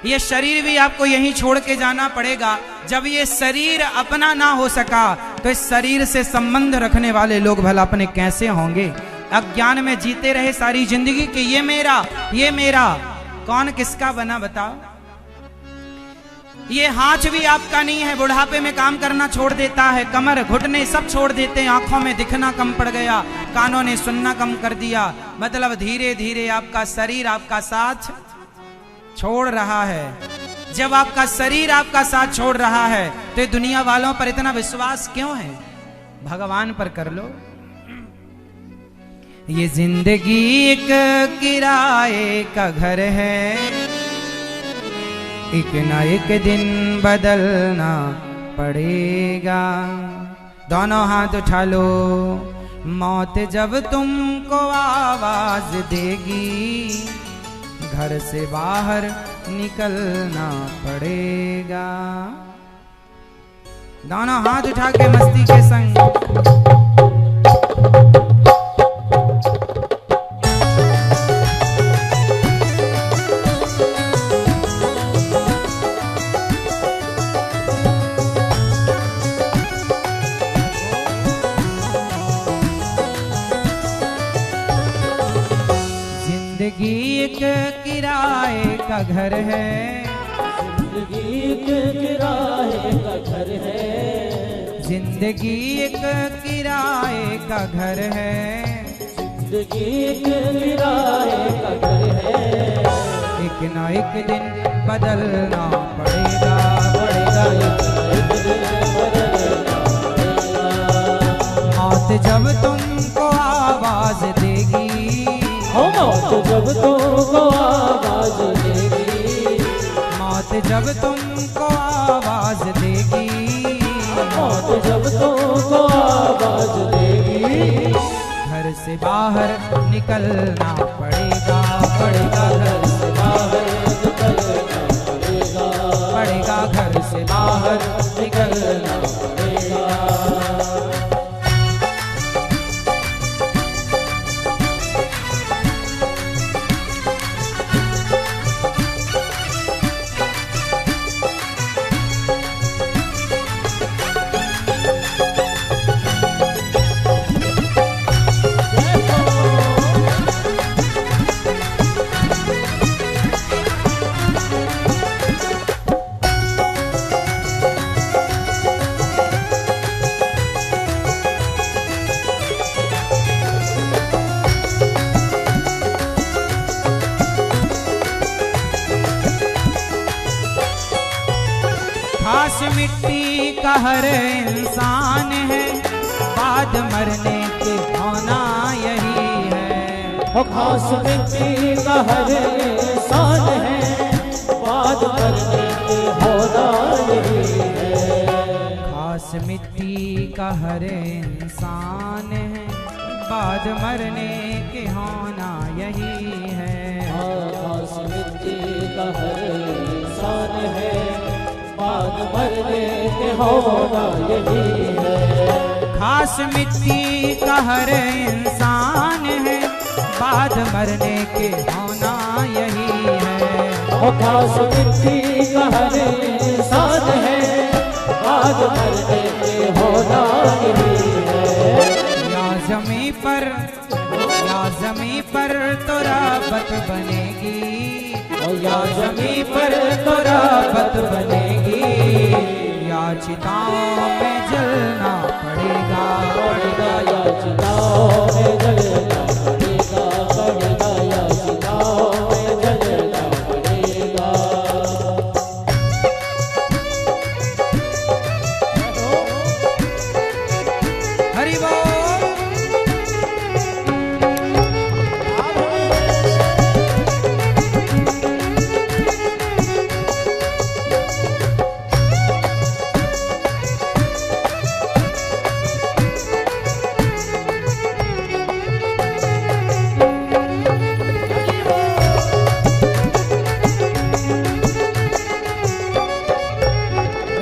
[SPEAKER 1] ये शरीर भी आपको यहीं छोड़ के जाना पड़ेगा। जब ये शरीर अपना ना हो सका तो इस शरीर से संबंध रखने वाले लोग भला अपने कैसे होंगे? अज्ञान में जीते रहे सारी जिंदगी कि ये मेरा। कौन किसका बना बताओ? ये हाथ भी आपका नहीं है, बुढ़ापे में काम करना छोड़ देता है, कमर घुटने सब छोड़ देते हैं, आंखों में दिखना कम पड़ गया, कानों ने सुनना कम कर दिया। मतलब धीरे धीरे आपका शरीर आपका साथ छोड़ रहा है। जब आपका शरीर आपका साथ छोड़ रहा है तो दुनिया वालों पर इतना विश्वास क्यों है? भगवान पर कर लो। ये जिंदगी एक किराए का घर है, एक ना एक दिन बदलना पड़ेगा। दोनों हाथ उठा लो। मौत जब तुमको आवाज देगी, घर से बाहर निकलना पड़ेगा। दोनों हाथ उठा के मस्ती के संग। जिंदगी एक किराए का घर है,
[SPEAKER 2] जिंदगी एक किराए का घर है,
[SPEAKER 1] जिंदगी एक किराए का घर है,
[SPEAKER 2] जिंदगी एक किराए का घर है।
[SPEAKER 1] एक ना एक दिन बदलना पड़ेगा,
[SPEAKER 2] एक दिन बदलना पड़ेगा।
[SPEAKER 1] मौत जब तुमको आवाज देगी,
[SPEAKER 2] मौत जब तुमको आवाज देगी,
[SPEAKER 1] मौत जब तुमको आवाज देगी,
[SPEAKER 2] मौत जब तुमको
[SPEAKER 1] से बाहर निकलना पड़ेगा, पड़ेगा घर से बाहर
[SPEAKER 2] निकलना पड़ेगा,
[SPEAKER 1] पड़ेगा घर से बाहर
[SPEAKER 2] निकलना पड़ेगा।
[SPEAKER 1] घास मिट्टी का हर इंसान है, बाद मरने के होना यही है।
[SPEAKER 2] वो घास मिट्टी का हर इंसान है, बाद मरने के होना यही है।
[SPEAKER 1] घास मिट्टी का हर इंसान है, बाद मरने के होना यही है।
[SPEAKER 2] घास मिट्टी का हर इंसान है, बाद मरने के होना यही है।
[SPEAKER 1] घास मिट्टी का हर इंसान है, बाद मरने के होना यही है।
[SPEAKER 2] वो घास मिट्टी का हर इंसान है, बाद मरने के होना यही है।
[SPEAKER 1] या ज़मीं पर तो राबत बनेगी, या ज़मीं पर तो राबत बनेगी, या चिताओं में जलना पड़ेगा,
[SPEAKER 2] पड़ेगा या चिताओं में जलना पड़ेगा, पड़ेगा या चिताओं में जलना पड़ेगा।
[SPEAKER 1] हरि बोल।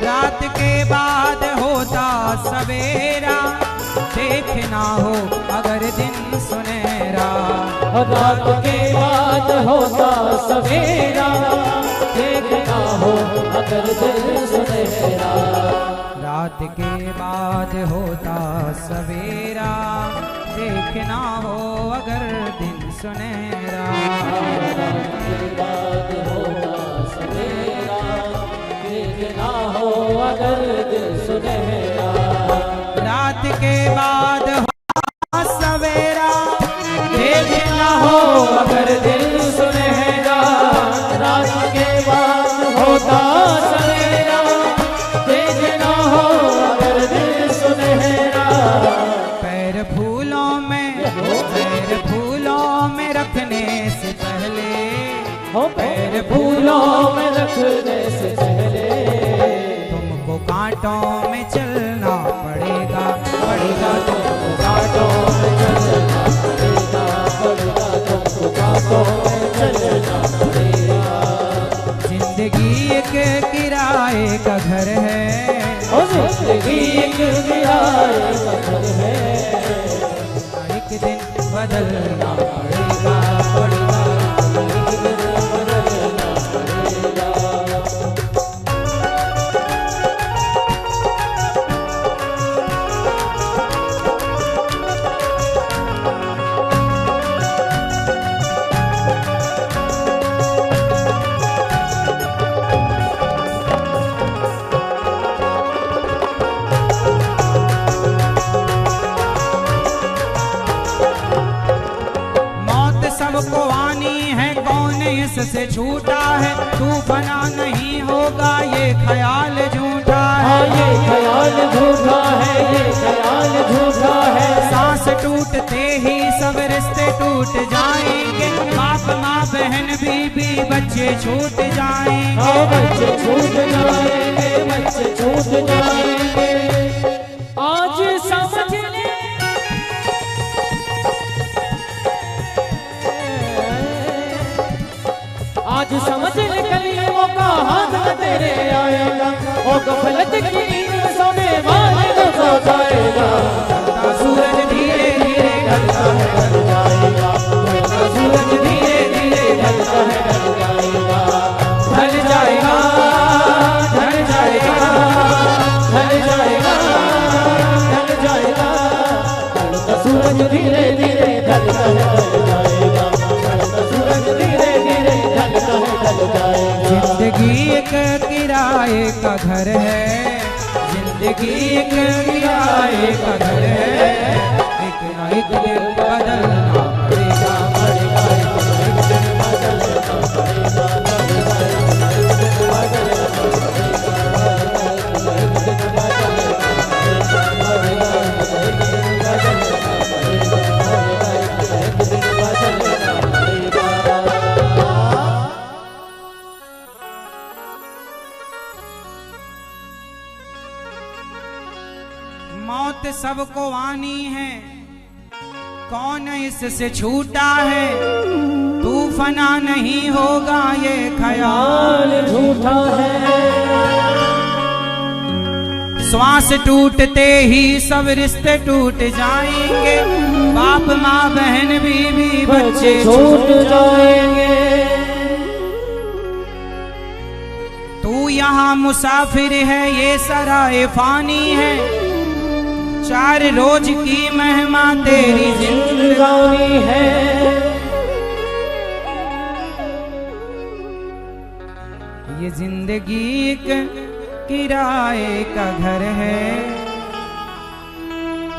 [SPEAKER 1] रात के बाद होता सवेरा, देखना हो अगर दिन सुनहरा।
[SPEAKER 2] रात के बाद होता सवेरा, देखना हो अगर दिन सुनहरा।
[SPEAKER 1] रात के बाद होता सवेरा, देखना हो अगर दिन सुनहरा।
[SPEAKER 2] रात के बाद होता सवेरा, देखना हो अगर दिन सुनहरा।
[SPEAKER 1] रात के बाद होता सवेरा, देखना हो अगर दिन सुनहरा।
[SPEAKER 2] रात के बाद होता सवेरा, देखना हो अगर दिन सुनहरा।
[SPEAKER 1] पैर फूलों में रखने से पहले,
[SPEAKER 2] पैर फूलों में रखने से पहले,
[SPEAKER 1] तुमको कांटों में चलना पड़ेगा, पड़ेगा तुमको
[SPEAKER 2] कांटों में चलना पड़ेगा, पड़ेगा तुमको कांटों में चलना पड़ेगा।
[SPEAKER 1] जिंदगी एक किराए का घर है,
[SPEAKER 2] जिंदगी एक किराए का घर है।
[SPEAKER 1] एक दिन बदलना पड़ेगा, पड़ेगा
[SPEAKER 2] एक दिन बदलना पड़ेगा।
[SPEAKER 1] सबको आनी है, कौन इससे छूटा है। तू बना नहीं होगा, ये ख्याल झूठा है।
[SPEAKER 2] ये ख्याल झूठा है, ये ख्याल झूठा है।
[SPEAKER 1] सांस टूटते ही सब रिश्ते टूट जाएंगे, बाप माँ बहन बीबी बच्चे छूट जाएंगे।
[SPEAKER 2] बच्चे छूट जाएंगे, बच्चे छूट जाएंगे। आज समझ ले वो गफलत की सोने वाले तो सो जाएगा,
[SPEAKER 1] सूरज धीरे धीरे ढलता है,
[SPEAKER 2] ढल जाएगा, सूरज धीरे धीरे ढलता है, ढल जाएगा,
[SPEAKER 1] ढल जाएगा, ढल जाएगा,
[SPEAKER 2] ढल जाएगा, ढल जाएगा, ढलता सूरज धीरे धीरे ढलता है, ढल जाएगा, ढलता सूरज धीरे धीरे ढलता है, ढल जाएगा।
[SPEAKER 1] जिंदगी एक किराए का घर है, जिंदगी एक किराए का घर है, एक ना एक दिन बदलना पड़ेगा,
[SPEAKER 2] पड़ेगा, एक दिन बदलना पड़ेगा, पड़ेगा, एक दिन बदलना पड़ेगा, एक दिन बदलना पड़ेगा, एक दिन बदलना पड़ेगा, एक दिन बदलना पड़ेगा।
[SPEAKER 1] मौत सबको आनी है, कौन इससे छूटा है, तू फना नहीं होगा ये ख्याल
[SPEAKER 2] झूठा है,
[SPEAKER 1] श्वास टूटते ही सब रिश्ते टूट जाएंगे, बाप माँ बहन बीवी बच्चे
[SPEAKER 2] छूट जाएंगे।
[SPEAKER 1] तू यहाँ मुसाफिर है, ये सराय फानी है, 4 रोज की मेहमा तेरी
[SPEAKER 2] जिंदगानी है।
[SPEAKER 1] ये जिंदगी एक किराए का घर है,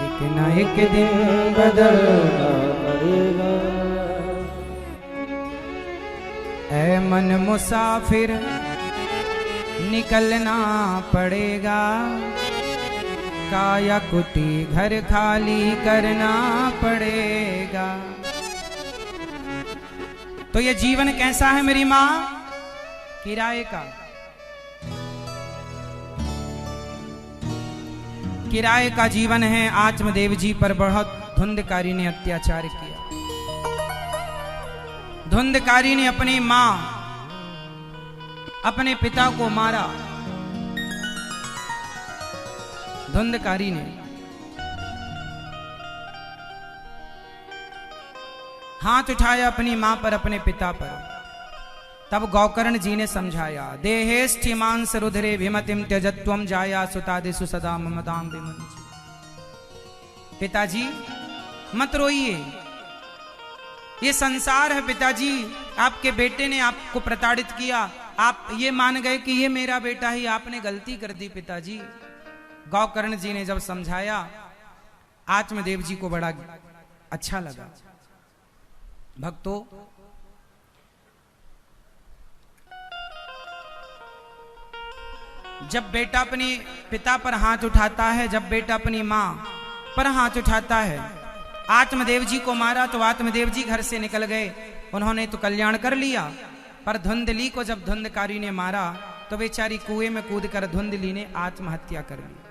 [SPEAKER 1] एक ना एक दिन बदलना
[SPEAKER 2] पड़ेगा।
[SPEAKER 1] ऐ मन मुसाफिर निकलना पड़ेगा, काया कुटी घर खाली करना पड़ेगा। तो ये जीवन कैसा है मेरी माँ? किराए का। किराए का जीवन है। आत्मदेव जी पर बहुत धुंधकारी ने अत्याचार किया। धुंधकारी ने अपनी मां, अपने पिता को मारा। धुंधकारी ने हाथ उठाया अपनी मां पर, अपने पिता पर। तब गौकर्ण जी ने समझाया, देहेष्ठि मांस रुधिरे विमतिम त्यजत्वम जाया सुतादिषु सदा ममताम विमुंच। पिताजी मत रोइए, ये संसार है पिताजी। आपके बेटे ने आपको प्रताड़ित किया, आप ये मान गए कि ये मेरा बेटा ही, आपने गलती कर दी पिताजी। गौकर्ण जी ने जब समझाया, आत्मदेव जी को बड़ा अच्छा लगा। भक्तों, जब बेटा अपने पिता पर हाथ उठाता है, जब बेटा अपनी मां पर हाथ उठाता है, आत्मदेव जी को मारा तो आत्मदेव जी घर से निकल गए, उन्होंने तो कल्याण कर लिया। पर धुंधली को जब धुंधकारी ने मारा तो बेचारी कुएं में कूदकर धुंधली ने आत्महत्या कर ली।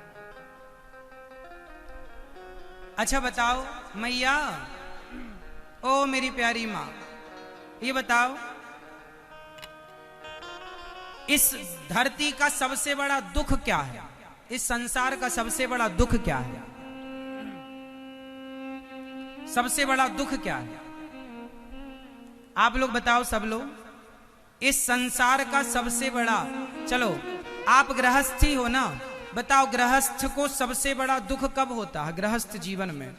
[SPEAKER 1] अच्छा बताओ मैया, ओ मेरी प्यारी मां, ये बताओ इस धरती का सबसे बड़ा दुख क्या है? इस संसार का सबसे बड़ा दुख क्या है? सबसे बड़ा दुख क्या है? आप लोग बताओ, सब लोग। इस संसार का सबसे बड़ा, चलो आप गृहस्थी हो ना, बताओ गृहस्थ को सबसे बड़ा दुख कब होता है? गृहस्थ जीवन में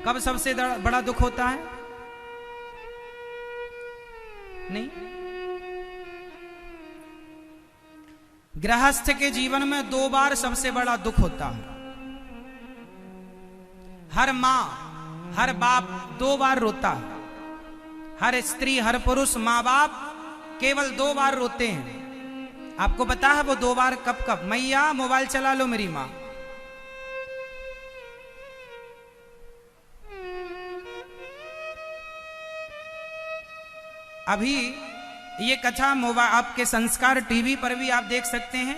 [SPEAKER 1] कब सबसे बड़ा दुख होता है? नहीं, गृहस्थ के जीवन में 2 बार सबसे बड़ा दुख होता है। हर मां, हर बाप 2 बार रोता है। हर स्त्री, हर पुरुष, मां बाप केवल 2 बार रोते हैं। आपको पता है वो 2 बार कब कब? मैया मोबाइल चला लो मेरी मां। अभी ये कथा मोबाइल, आपके संस्कार टीवी पर भी आप देख सकते हैं,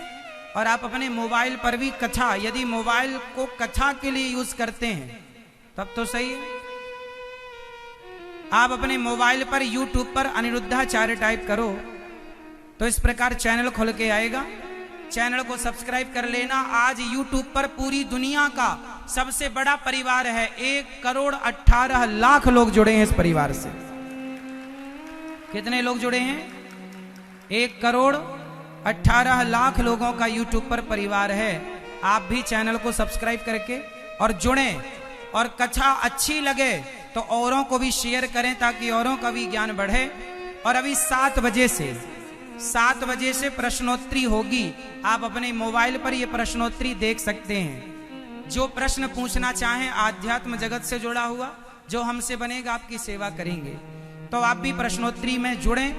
[SPEAKER 1] और आप अपने मोबाइल पर भी कथा, यदि मोबाइल को कथा के लिए यूज करते हैं तब तो सही है। आप अपने मोबाइल पर YouTube पर अनिरुद्धाचार्य टाइप करो तो इस प्रकार चैनल खुल के आएगा। चैनल को सब्सक्राइब कर लेना। आज YouTube पर पूरी दुनिया का सबसे बड़ा परिवार है, 1,18,00,000 लोग जुड़े हैं इस परिवार से। कितने लोग जुड़े हैं? 1,18,00,000 लोगों का YouTube पर परिवार है। आप भी चैनल को सब्सक्राइब करके और जुड़ें, और कथा अच्छी लगे तो औरों को भी शेयर करें ताकि औरों का भी ज्ञान बढ़े। और अभी 7 बजे से प्रश्नोत्तरी होगी। आप अपने मोबाइल पर ये प्रश्नोत्तरी देख सकते हैं। जो प्रश्न पूछना चाहें आध्यात्म जगत से जुड़ा हुआ, जो हमसे बनेगा आपकी सेवा करेंगे। तो आप भी प्रश्नोत्तरी में जुड़ें,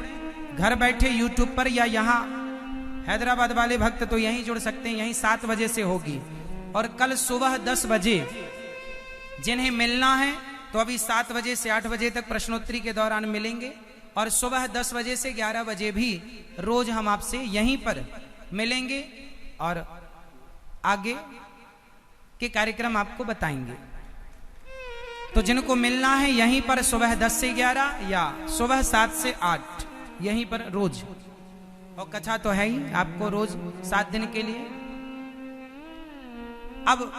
[SPEAKER 1] घर बैठे YouTube पर, या यहाँ हैदराबाद वाले भक्त तो यहीं जुड़ सकते हैं, यहीं 7 बजे से होगी। और कल सुबह 10 बजे जिन्हें मिलना है तो अभी 7 बजे से 8 बजे तक प्रश्नोत्तरी के दौरान मिलेंगे, और सुबह 10 बजे से 11 बजे भी रोज हम आपसे यहीं पर मिलेंगे और आगे के कार्यक्रम आपको बताएंगे। तो जिनको मिलना है यहीं पर सुबह 10 से 11 या सुबह 7 से 8 यहीं पर रोज, और कथा तो है ही आपको रोज 7 दिन के लिए। अब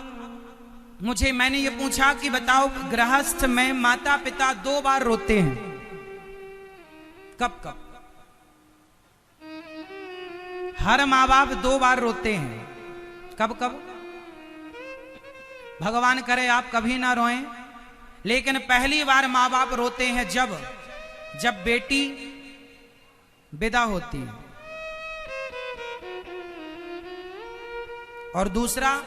[SPEAKER 1] मैंने ये पूछा कि बताओ, गृहस्थ में माता पिता 2 बार रोते हैं, कब कब? हर माँ बाप 2 बार रोते हैं, कब कब? भगवान करे आप कभी ना रोएं, लेकिन पहली बार माँ बाप रोते हैं जब बेटी विदा होती है, और दूसरा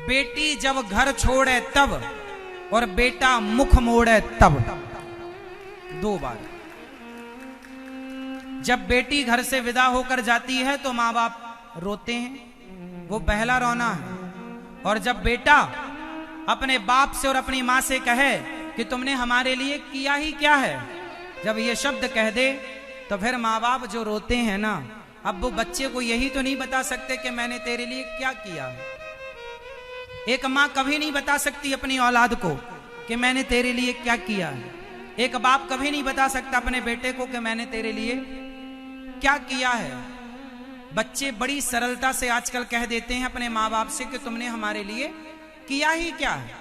[SPEAKER 1] बेटी जब घर छोड़े तब, और बेटा मुख मोड़े तब। 2 बार। जब बेटी घर से विदा होकर जाती है तो माँ बाप रोते हैं, वो पहला रोना है। और जब बेटा अपने बाप से और अपनी माँ से कहे कि तुमने हमारे लिए किया ही क्या है, जब ये शब्द कह दे तो फिर माँ बाप जो रोते हैं ना, अब वो बच्चे को यही तो नहीं बता सकते कि मैंने तेरे लिए क्या किया है। एक माँ कभी नहीं बता सकती अपनी औलाद को कि मैंने तेरे लिए क्या किया है। एक बाप कभी नहीं बता सकता अपने बेटे को कि मैंने तेरे लिए क्या किया है। बच्चे बड़ी सरलता से आजकल कह देते हैं अपने माँ बाप से कि तुमने हमारे लिए किया ही क्या है।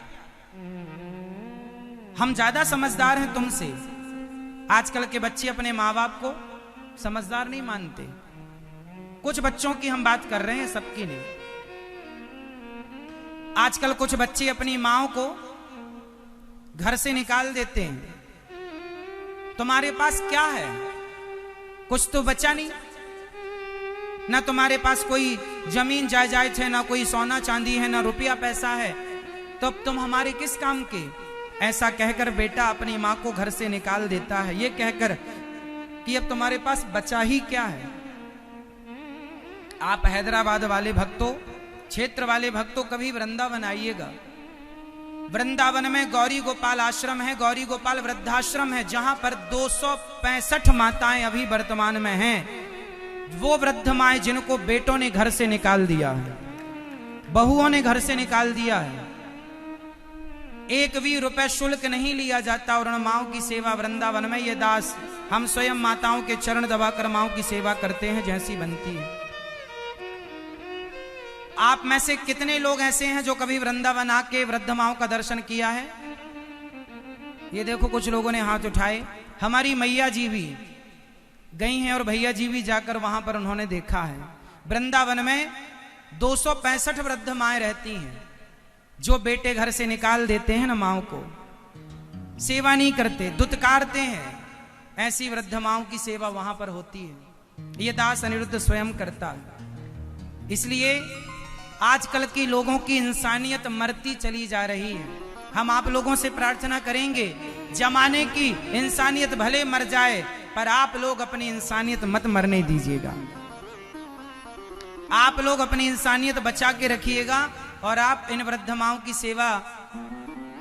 [SPEAKER 1] हम ज्यादा समझदार हैं तुमसे। आजकल के बच्चे अपने माँ बाप को समझदार नहीं मानते। कुछ बच्चों की हम बात कर रहे हैं, सबकी नहीं। आजकल कुछ बच्चे अपनी माँ को घर से निकाल देते हैं। तुम्हारे पास क्या है? कुछ तो बचा नहीं, ना तुम्हारे पास कोई जमीन जायदाद है, ना कोई सोना चांदी है, ना रुपया पैसा है, तो अब तुम हमारे किस काम के? ऐसा कहकर बेटा अपनी माँ को घर से निकाल देता है, ये कहकर कि अब तुम्हारे पास बचा ही क्या है। आप हैदराबाद वाले भक्तों, क्षेत्र वाले भक्तों, कभी वृंदावन आइएगा। वृंदावन में गौरी गोपाल आश्रम है, गौरी गोपाल वृद्धाश्रम है, जहां पर 265 माताएं अभी वर्तमान में हैं। वो वृद्ध माएं जिनको बेटों ने घर से निकाल दिया है, बहुओं ने घर से निकाल दिया है। 1 भी रुपए शुल्क नहीं लिया जाता। और उन माओं की सेवा वृंदावन में ये दास, हम स्वयं माताओं के चरण दबाकर माओं की सेवा करते हैं जैसी बनती है। आप में से कितने लोग ऐसे हैं जो कभी वृंदावन आके वृद्ध माओं का दर्शन किया है? ये देखो कुछ लोगों ने हाथ उठाए। हमारी मैया जी भी गई हैं और भैया जी भी जाकर वहां पर उन्होंने देखा है। वृंदावन में 265 वृद्ध माएं रहती हैं जो बेटे घर से निकाल देते हैं ना, माओं को सेवा नहीं करते, दुत्कारते हैं। ऐसी वृद्ध माओं की सेवा वहां पर होती है। ये दास अनिरुद्ध स्वयं करता है। इसलिए आजकल के लोगों की इंसानियत मरती चली जा रही है। हम आप लोगों से प्रार्थना करेंगे, जमाने की इंसानियत भले मर जाए, पर आप लोग अपनी इंसानियत मत मरने दीजिएगा। आप लोग अपनी इंसानियत बचा के रखिएगा और आप इन वृद्ध माओं की सेवा,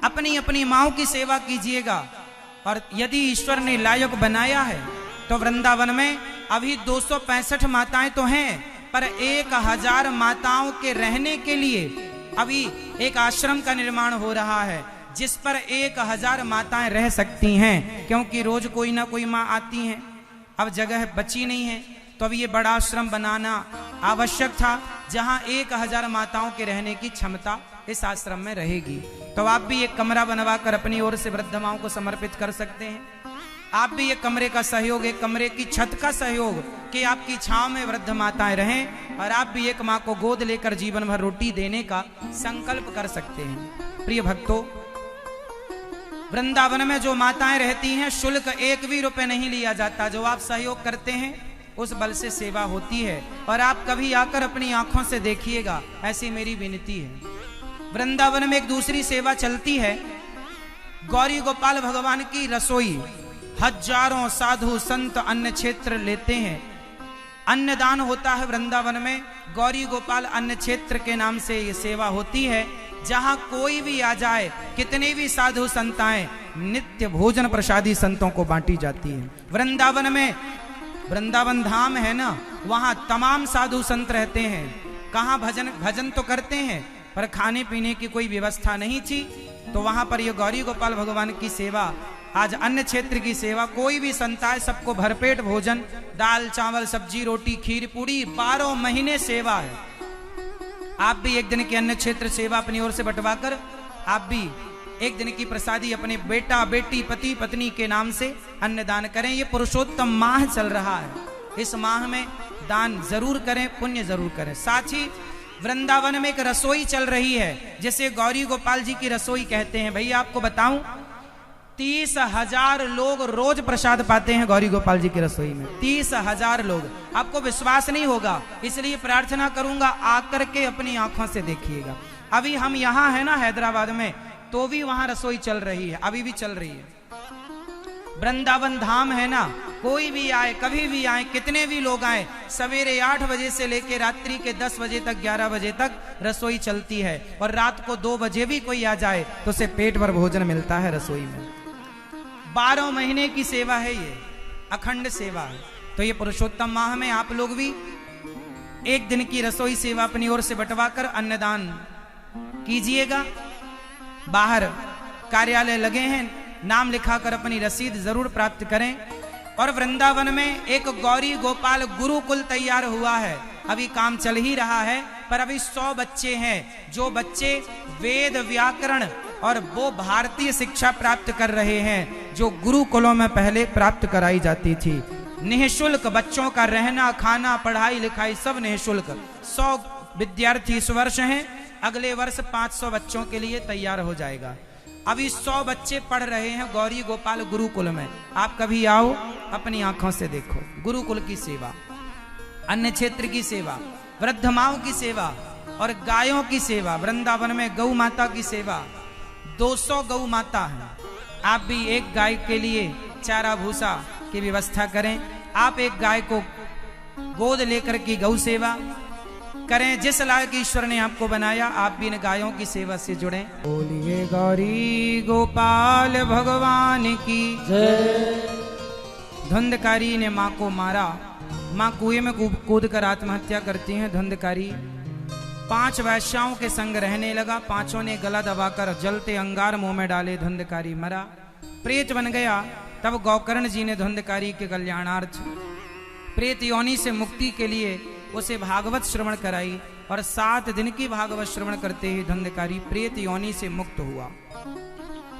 [SPEAKER 1] अपनी अपनी माओं की सेवा कीजिएगा। और यदि ईश्वर ने लायक बनाया है तो वृंदावन में अभी 265 माताएं तो हैं, पर 1000 माताओं के रहने के लिए अभी एक आश्रम का निर्माण हो रहा है, जिस पर 1000 माताएं रह सकती हैं, क्योंकि रोज कोई ना कोई माँ आती हैं। अब जगह बची नहीं है तो अब ये बड़ा आश्रम बनाना आवश्यक था, जहां 1000 माताओं के रहने की क्षमता इस आश्रम में रहेगी। तो आप भी एक कमरा बनवाकर अपनी ओर से वृद्ध माओं को समर्पित कर सकते हैं। आप भी एक कमरे का सहयोग, एक कमरे की छत का सहयोग, कि आपकी छांव में वृद्ध माताएं रहें और आप भी एक माँ को गोद लेकर जीवन भर रोटी देने का संकल्प कर सकते हैं। प्रिय भक्तों, वृंदावन में जो माताएं रहती हैं, शुल्क 1 भी रुपए नहीं लिया जाता। जो आप सहयोग करते हैं उस बल से सेवा होती है, और आप कभी आकर अपनी आंखों से देखिएगा, ऐसी मेरी विनती है। वृंदावन में एक दूसरी सेवा चलती है, गौरी गोपाल भगवान की रसोई। हजारों साधु संत अन्न क्षेत्र लेते हैं, अन्नदान होता है वृंदावन में। गौरी गोपाल अन्न क्षेत्र के नाम से ये सेवा होती है, जहां कोई भी आ जाए, कितने भी साधु संत आए, नित्य भोजन प्रसादी संतों को बांटी जाती है। वृंदावन में, वृंदावन धाम है ना, वहां तमाम साधु संत रहते हैं। कहां भजन तो करते हैं, पर खाने पीने की कोई व्यवस्था नहीं थी। तो वहां पर ये गौरी गोपाल भगवान की सेवा, आज अन्य क्षेत्र की सेवा, कोई भी संत आए सबको भरपेट भोजन, दाल चावल सब्जी रोटी खीर पूरी, 12 महीने सेवा है। आप भी एक दिन की अन्य क्षेत्र सेवा अपनी ओर से बंटवाकर आप भी एक दिन की प्रसादी अपने बेटा बेटी पति पत्नी के नाम से अन्नदान करें। ये पुरुषोत्तम माह चल रहा है, इस माह में दान जरूर करें, पुण्य जरूर करें। साथ ही वृंदावन में एक रसोई चल रही है, जिसे गौरी गोपाल जी की रसोई कहते हैं। भैया आपको बताऊं, 30,000 लोग रोज प्रसाद पाते हैं गौरी गोपाल जी की रसोई में। 30,000 लोग, आपको विश्वास नहीं होगा, इसलिए प्रार्थना करूंगा आकर के अपनी आंखों से देखिएगा। अभी हम यहाँ है ना हैदराबाद में, तो भी वहां रसोई चल रही है, अभी भी चल रही है। वृंदावन धाम है ना, कोई भी आए, कभी भी आए, कितने भी लोग आए, सवेरे 8 बजे से लेकर रात्रि के 10 बजे तक, 11 बजे तक रसोई चलती है। और रात को 2 बजे भी कोई आ जाए तो उसे पेट भर भोजन मिलता है रसोई में। 12 महीने की सेवा है, ये अखंड सेवा है। तो ये पुरुषोत्तम माह में आप लोग भी एक दिन की रसोई सेवा अपनी ओर से बंटवाकर अन्नदान कीजिएगा। बाहर कार्यालय लगे हैं, नाम लिखाकर अपनी रसीद जरूर प्राप्त करें। और वृंदावन में एक गौरी गोपाल गुरुकुल तैयार हुआ है, अभी काम चल ही रहा है, पर अभी 100 बच्चे हैं, जो बच्चे वेद व्याकरण और वो भारतीय शिक्षा प्राप्त कर रहे हैं, जो गुरुकुलों में पहले प्राप्त कराई जाती थी। निःशुल्क बच्चों का रहना खाना पढ़ाई लिखाई सब निःशुल्क। 100 विद्यार्थी इस वर्ष हैं, अगले वर्ष 500 बच्चों के लिए तैयार हो जाएगा। अभी 100 बच्चे पढ़ रहे हैं गौरी गोपाल गुरुकुल में। आप कभी आओ, अपनी आंखों से देखो। गुरुकुल की सेवा, अन्य क्षेत्र की सेवा, वृद्ध माओं की सेवा और गायों की सेवा। वृंदावन में गौ माता की सेवा, 200 गौ माता है। आप भी एक गाय के लिए चारा भूसा की व्यवस्था करें। आप एक गाय को गोद लेकर की गौ सेवा करें। जिस लायक ईश्वर ने आपको बनाया, आप भी इन गायों की सेवा से जुड़ें। बोलिए गौरी गोपाल भगवान की जय। धुंधकारी ने माँ को मारा, माँ कुएं में कूद कर आत्महत्या करती हैं। धुंधकारी 5 वैश्याओं के संग रहने लगा, 5ओं ने गला दबाकर जलते अंगार मुंह में डाले, धुंधकारी मरा, प्रेत बन गया। तब गौकर्ण जी ने धुंधकारी के कल्याणार्थ प्रेत योनि से मुक्ति के लिए उसे भागवत श्रवण कराई, और 7 दिन की भागवत श्रवण करते ही धुंधकारी प्रेत योनि से मुक्त हुआ।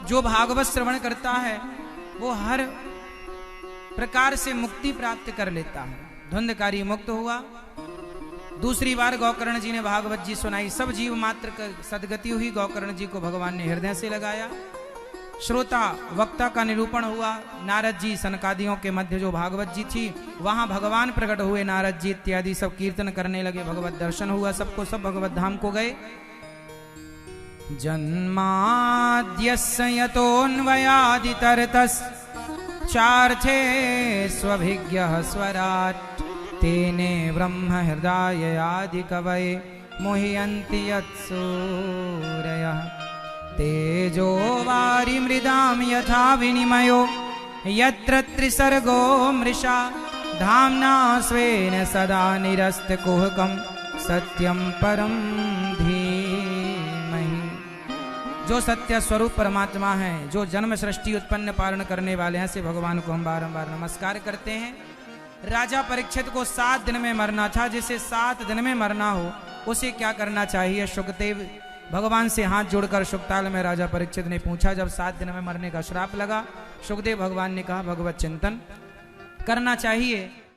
[SPEAKER 1] जो भागवत श्रवण करता है वो हर प्रकार से मुक्ति प्राप्त कर लेता है। धुंधकारी मुक्त हुआ। दूसरी बार गौकर्ण जी ने भागवत जी सुनाई, सब जीव मात्र का सदगति हुई। गौकर्ण जी को भगवान ने हृदय से लगाया। श्रोता वक्ता का निरूपण हुआ। नारद जी सनकादियों के मध्य जो भागवत जी थी, वहां भगवान प्रकट हुए। नारद जी इत्यादि सब कीर्तन करने लगे, भगवत दर्शन हुआ सबको, सब भगवत धाम को गए। जन्माद्यस्य यतोऽन्वयादितरतस् चार्थे स्वभिज्ञः स्वराट् तेने ब्रह्म हृदय आदि कवये मुह्यन्ति यत्सूरयः तेजो वारि मृदां यथा विनिमयो यत्र त्रिसर्गो मृषा धाम्ना स्वेन सदा निरस्तकुहकं सत्यं परं धीमहि। जो सत्य स्वरूप परमात्मा है, जो जन्म सृष्टि उत्पन्न पालन करने वाले हैं, से भगवान को हम बारंबार नमस्कार करते हैं। राजा परीक्षित को 7 दिन में मरना था, जिसे 7 दिन में मरना हो उसे क्या करना चाहिए? शुकदेव भगवान से हाथ जोड़कर शुकताल में राजा परीक्षित ने पूछा। जब 7 दिन में मरने का श्राप लगा, शुकदेव भगवान ने कहा भगवत चिंतन करना चाहिए।